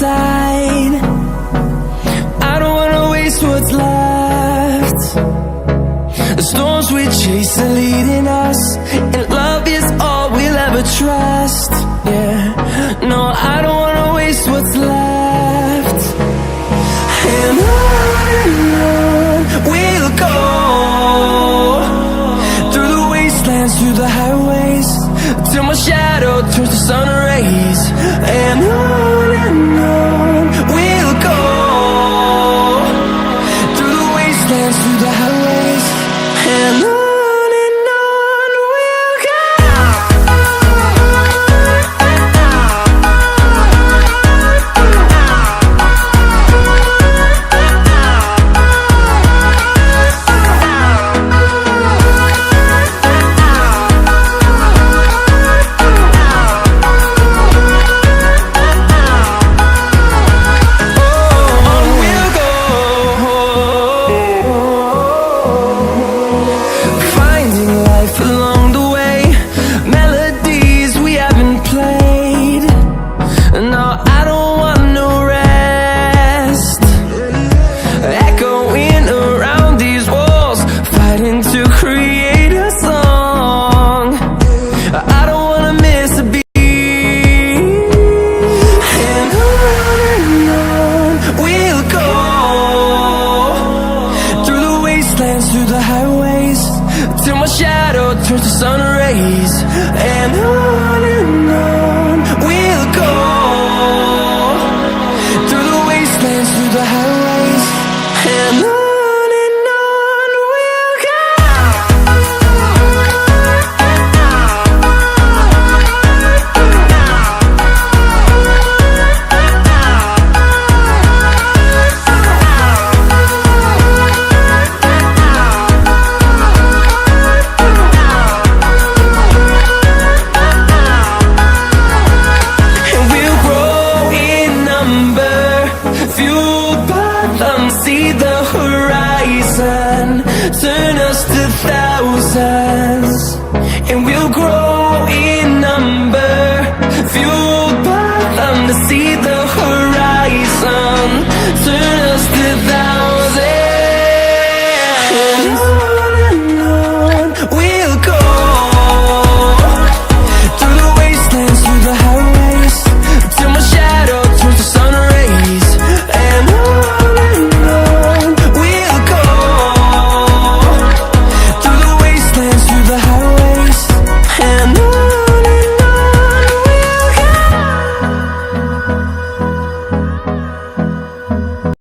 side. I don't wanna waste what's left. The storms we chase are leading us, and love is all we'll ever trust. Yeah, no, I don't wanna waste what's left. And on we'll go, through the wastelands, through the highways, till my shadow turns to sun rays. And on we'll go, through the wastelands, through the highways, and on we'll go. Through the highways, till my shadow turns to sun rays. And on we'll go, through the wastelands, through the highways, and on we'll go. See the horizon, turn us to thousands, and we'll grow in number, fueled by them to see the